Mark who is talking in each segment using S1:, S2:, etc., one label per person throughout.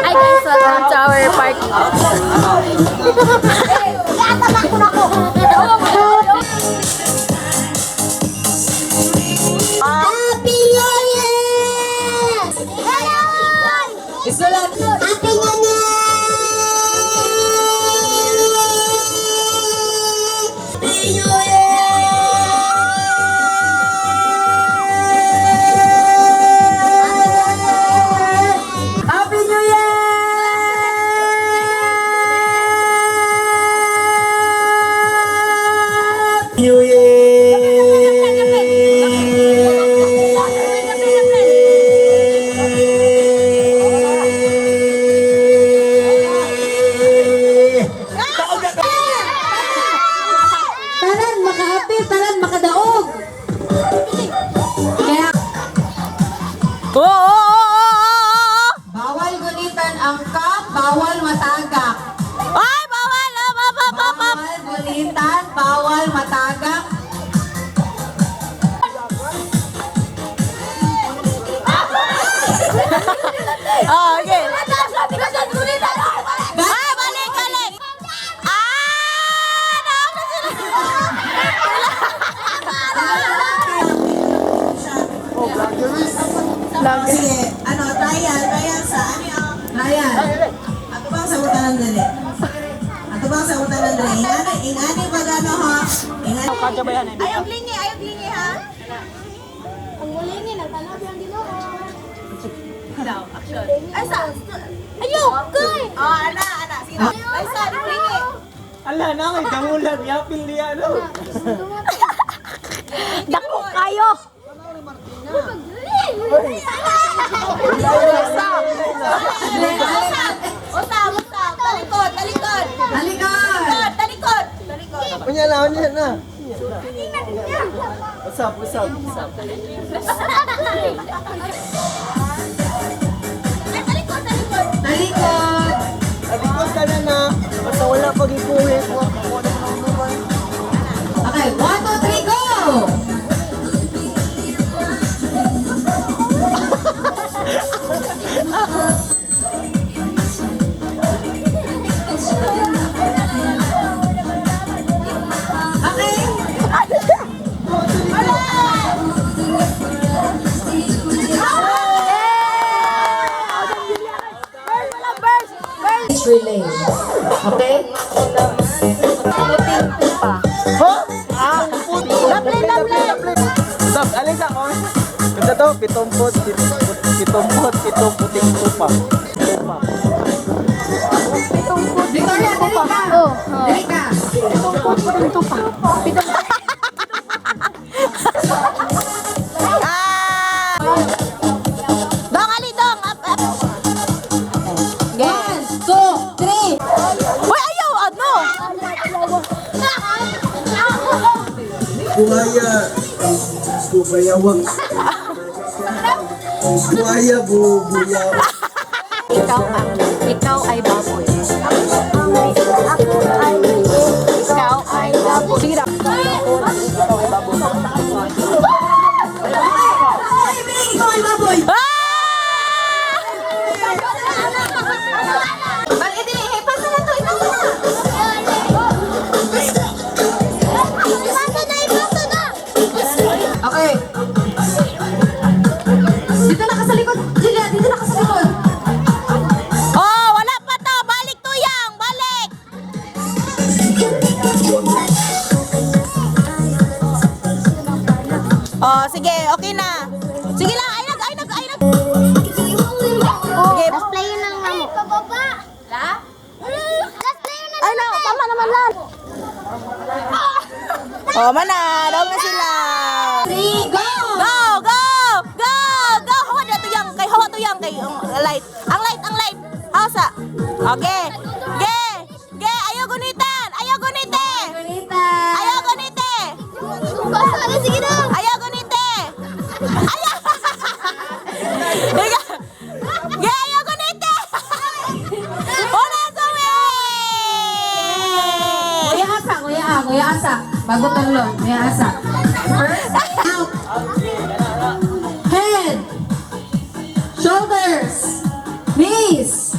S1: Hi guys, welcome to our party.
S2: Happy New Year! Isulat! Happy New Year! Happy New Year! Happy New Year! New Taran makaapil, taran makadaog. Kaya bawal gunitan ang cup, bawal matagak.
S1: Ay, bawal!
S2: Bawal gunitan, bawal matagak.
S1: Oh, okay. Ay, balik! Naon na sila.
S2: Sige, trial sa ano yung trial. Ato bang sagutan ng dali? Ingani ba gano ha? Ingani.
S1: Ayog lingi ha.
S3: Ang mulingi, nagtanap lang din ako.
S1: Ay, sa? Ayog! Goy!
S2: Oh, ana. Sige.
S1: Ay, sa? Lingi!
S4: Ala na kay kamulan yapil niya ano.
S1: Dako kayo! Usap! Talikod!
S4: Unya na. Usap.
S1: Ay, talikod!
S2: Talikod.
S4: Alikot ka na. Basta wala pag ikuhi ko.
S2: Okay, 1, 2, 3, go! Okay. Relay. Okay?
S4: Stop, alin sa ko? Kanta to, pitumpot, puting tupa.
S2: Victoria, dali ka. Dali ka.
S1: Dong, ali, dong! Up!
S2: 1, 2, 3.
S1: Uy, ayaw! Ano?
S4: Bubayawang. Buhaya, bubuyaw.
S1: Ikaw ay baboy. Ikaw ay baboy. Sira.
S2: Ikaw ay baboy.
S1: Bakit hindi? Pasa na to. Ikaw na.
S2: Okay. Dito na ka sa likod. Julia, dito na ka sa likod.
S1: Oh, wala pa to. Balik tuyang. Balik. Oh, sige. Okay na. Sige lang. Ay, nag.
S3: Okay, let's play yun ng mamo. Pababa! La? Let's play yun ng
S1: Ay, no. Tama naman lang. Oh, manarong na sila.
S2: 3, go!
S1: Go! Hawa na tuyang. Hawa tuyang kay light. Ang light. Hausa. Okay. Ge. Ayaw gunitan.
S2: Ganita.
S3: Basta na, sige na!
S1: Ayaw gunite. Ayaw. Ge, ayaw gunite. Wala suwi.
S2: Kuya Asa. Bago tanglon. Kuya Asa. First, out. Head. Shoulders. Knees.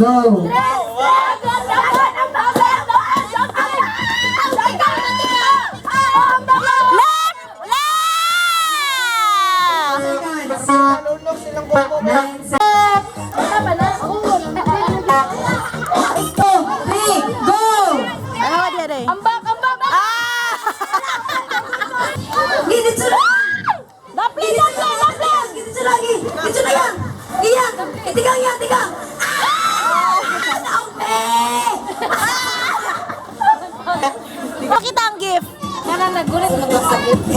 S2: Go!
S1: Left!
S4: Nalunok silang buko.
S2: 9 seconds. 2, 3, go!
S1: Ano ba diya day?
S3: Ambak!
S1: Ah!
S2: Dito lang!
S1: Dapli!
S2: Dito lagi! Dito na yan! Iyan! Itigang yan! Itigang!
S1: Pakita ang gift.
S3: Nagulat na ba sa gift?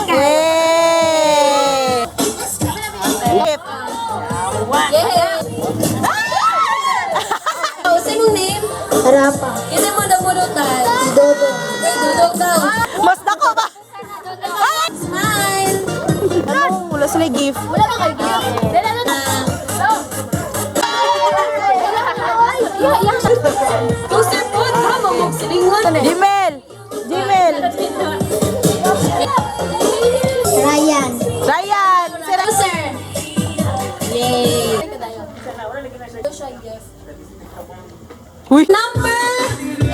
S1: Yay! Gift.
S3: Yeah! Sinong name?
S2: Harapa.
S3: Kasi mo nabunutan.
S2: Dodo.
S3: Dudog daw.
S1: Mas dako ba?
S3: Smile!
S1: Ano? Wala sila gift.
S3: Wala ba kayo gift? Dala na. Poster po, tama mo. Silingon.
S1: Gmail. Gmail.
S2: Ryan.
S1: Ryan. Si Ryan.
S3: Poster. Yay!
S1: Uy.
S3: Number!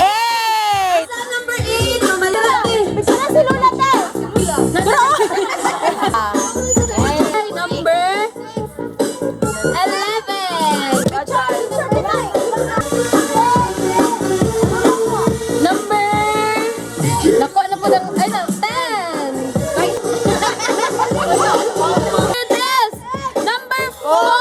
S1: 8.
S3: Number 8! Mamalaki!
S1: Sana si Lula tayo.
S3: Number 11! Number... Naku, ano po ng... Ay, 10! Number 4!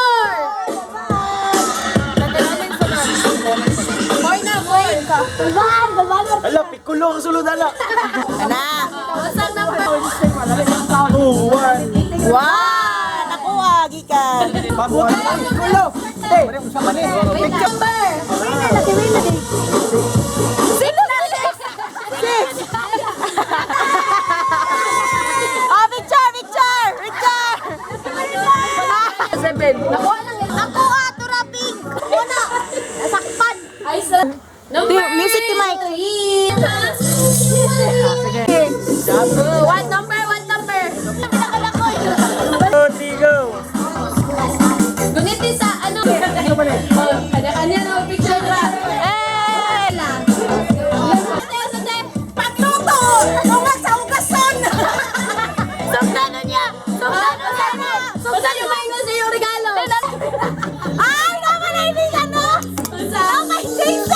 S4: Hala, pikulo ang sulod ala.
S1: Ana.
S3: Wasang number...
S4: Oh, 1.
S1: Wow. Nakuha. Gikan.
S4: Pagbuhat ang pikulo. Hey, sa mali.
S3: Wait, number!
S1: Sino? 6. Oh, picture. Picture. 7.
S3: Nakuha lang yun.
S1: Ako ato raping. Una. Nasakpan.
S3: Ay, sa... Number...
S1: Music ni Mike.
S3: One number.
S4: Tigo.
S3: Guniti sa ano? Kanya-kanya na picture ra.
S1: Eh.
S3: Pagluto! Ano nga sa ugason? Sugdano niya! Sugdano ba yung sa iyong regalo?
S1: Ay, naman na ibigan mo. Oh, my Jesus.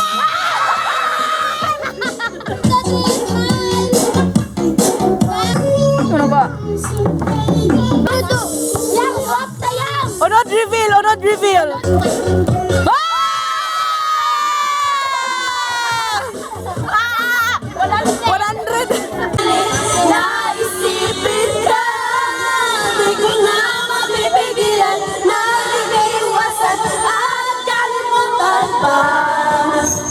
S1: Ano ba? Unod reveal. Ah! 100.
S3: Naisipin ka, di ko na mapipigilan, naiiwasan at kalimutan pa.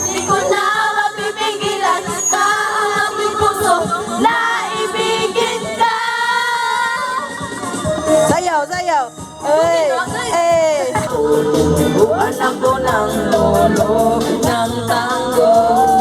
S3: Di ko na mapipigilan, ka ang aking puso, naibigin ka.
S1: Sayaw. Eh.
S3: Anak ko ng lolo ng tango.